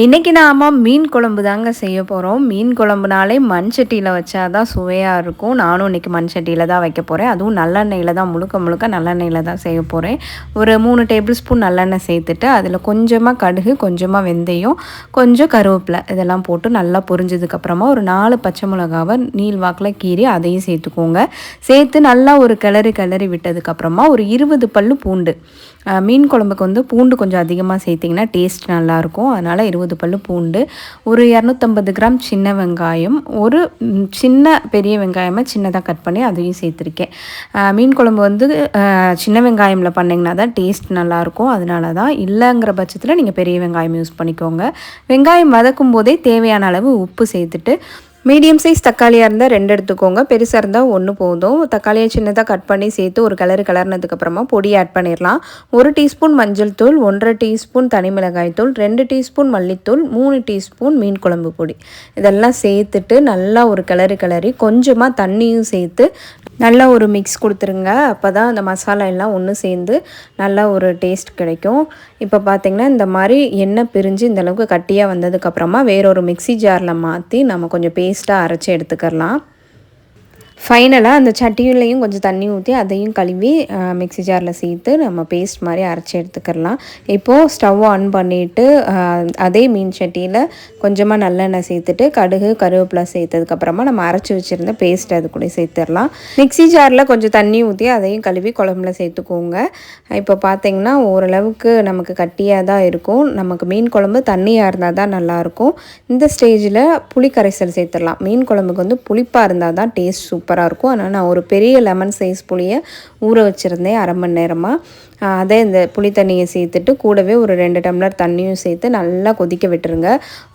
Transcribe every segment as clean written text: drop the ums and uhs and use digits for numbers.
இன்றைக்கி நாம் மீன் குழம்பு தாங்க செய்ய போகிறோம். மீன் குழம்புனாலே மண் சட்டியில் வச்சா தான் சுவையாக இருக்கும். நானும் இன்றைக்கி மண் சட்டியில் தான் வைக்க போகிறேன். அதுவும் நல்லெண்ணெயில் தான், முழுக்க முழுக்க நல்லெண்ணெயில் தான் செய்ய போகிறேன். ஒரு 3 டேபிள் ஸ்பூன் நல்லெண்ணெய் சேர்த்துட்டு அதில் கொஞ்சமாக கடுகு, கொஞ்சமாக வெந்தயம், கொஞ்சம் கருவேப்பிலை இதெல்லாம் போட்டு நல்லா பொரிஞ்சதுக்கப்புறமா ஒரு 4 பச்சை மிளகாவை நீள் வாக்கில் கீறி அதையும் சேர்த்துக்கோங்க. சேர்த்து நல்லா ஒரு கிளறி விட்டதுக்கப்புறமா ஒரு 20 பல்லு பூண்டு. மீன் குழம்புக்கு வந்து பூண்டு கொஞ்சம் அதிகமாக சேர்த்திங்கன்னா டேஸ்ட் நல்லாயிருக்கும். அதனால் 20 பல்லு பூண்டு, ஒரு 250 கிராம் சின்ன வெங்காயம், ஒரு பெரிய வெங்காயமாக சின்னதாக கட் பண்ணி அதையும் சேர்த்துருக்கேன். மீன் குழம்பு வந்து சின்ன வெங்காயமில் பண்ணிங்கன்னா தான் டேஸ்ட் நல்லாயிருக்கும். அதனால தான். இல்லைங்கிற பட்சத்தில் நீங்கள் பெரிய வெங்காயம் யூஸ் பண்ணிக்கோங்க. வெங்காயம் வதக்கும் போதே தேவையான அளவு உப்பு சேர்த்துட்டு, மீடியம் சைஸ் தக்காளியாக இருந்தால் 2 எடுத்துக்கோங்க, பெருசாக இருந்தால் 1 போதும். தக்காளியை சின்னதாக கட் பண்ணி சேர்த்து ஒரு கிளறினதுக்கப்புறமா பொடி ஆட் பண்ணிடலாம். 1 டீஸ்பூன் மஞ்சள் தூள், 1.5 டீஸ்பூன் தனி மிளகாய் தூள், 2 டீஸ்பூன் மல்லித்தூள், 3 டீஸ்பூன் மீன் குழம்பு பொடி இதெல்லாம் சேர்த்துட்டு நல்லா ஒரு கிளறி கொஞ்சமாக தண்ணியும் சேர்த்து நல்லா ஒரு மிக்ஸ் கொடுத்துருங்க. அப்போ தான் அந்த மசாலா எல்லாம் ஒன்று சேர்ந்து நல்லா ஒரு டேஸ்ட் கிடைக்கும். இப்போ பார்த்திங்கன்னா இந்த மாதிரி எண்ணெய் பிரிஞ்சு இந்தளவுக்கு கட்டியாக வந்ததுக்கப்புறமா வேறொரு மிக்ஸி ஜாரில் மாற்றி நம்ம கொஞ்சம் பேஸ்ட்டாக அரைச்சி எடுத்துக்கலாம். ஃபைனலாக அந்த சட்டியிலையும் கொஞ்சம் தண்ணி ஊற்றி அதையும் கழுவி மிக்ஸி ஜாரில் சேர்த்து நம்ம பேஸ்ட் மாதிரி அரைச்சி எடுத்துக்கலாம். இப்போது ஸ்டவ் ஆன் பண்ணிவிட்டு அதே மீன் சட்டியில் கொஞ்சமாக நல்லெண்ணெய் சேர்த்துட்டு கடுகு, கருவேப்பிலை சேர்த்ததுக்கப்புறமா நம்ம அரைச்சி வச்சுருந்த பேஸ்ட் அது கூட சேர்த்துடலாம். மிக்ஸி ஜாரில் கொஞ்சம் தண்ணி ஊற்றி அதையும் கழுவி குழம்புல சேர்த்துக்கோங்க. இப்போ பார்த்திங்கன்னா ஓரளவுக்கு நமக்கு கட்டியாக தான் இருக்கும். நமக்கு மீன் குழம்பு தண்ணியாக இருந்தால் தான் நல்லாயிருக்கும். இந்த ஸ்டேஜில் புளி கரைசல் சேர்த்துடலாம். மீன் குழம்புக்கு வந்து புளிப்பாக இருந்தால் தான் டேஸ்ட் சூப்பராக இருக்கும். அதனால் நான் ஒரு பெரிய லெமன் சைஸ் புளியை ஊற வச்சுருந்தேன் 1/2 மணி நேரமாக. அதே இந்த புளி தண்ணியை சேர்த்துட்டு கூடவே ஒரு 2 டம்ளர் தண்ணியும் சேர்த்து நல்லா கொதிக்க விட்டுருங்க.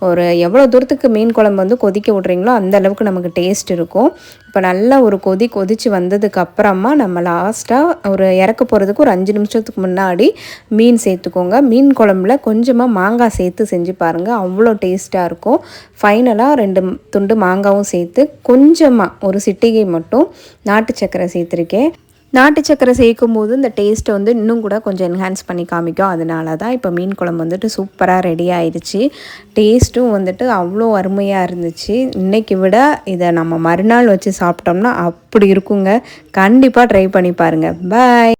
ஒரு எவ்வளோ தூரத்துக்கு மீன் குழம்பு வந்து கொதிக்க விட்றீங்களோ அந்த அளவுக்கு நமக்கு டேஸ்ட் இருக்கும். இப்போ நல்லா ஒரு கொதித்து வந்ததுக்கப்புறமா நம்ம லாஸ்ட்டாக ஒரு இறக்க போகிறதுக்கு ஒரு 5 நிமிஷத்துக்கு முன்னாடி மீன் சேர்த்துக்கோங்க. மீன் குழம்புல கொஞ்சமாக மாங்காய் சேர்த்து செஞ்சு பாருங்கள், அவ்வளோ டேஸ்ட்டாக இருக்கும். ஃபைனலாக 2 துண்டு மாங்காவும் சேர்த்து கொஞ்சமாக ஒரு சிட்டிகை மட்டும் நாட்டு சர்க்கரை சேர்த்துருக்கேன். நாட்டு சர்க்கரை சேர்க்கும் போது இந்த டேஸ்ட்டை வந்து இன்னும் கூட கொஞ்சம் என்ஹான்ஸ் பண்ணி காமிக்கும். அதனால தான் இப்போ மீன் குழம்பு வந்துட்டு சூப்பராக ரெடி ஆயிடுச்சு. டேஸ்ட்டும் வந்துட்டு அவ்வளோ அருமையாக இருந்துச்சு. இன்றைக்கி விட இதை நம்ம மறுநாள் வச்சு சாப்பிட்டோம்னா அப்படி இருக்குங்க. கண்டிப்பாக ட்ரை பண்ணி பாருங்கள். பாய்.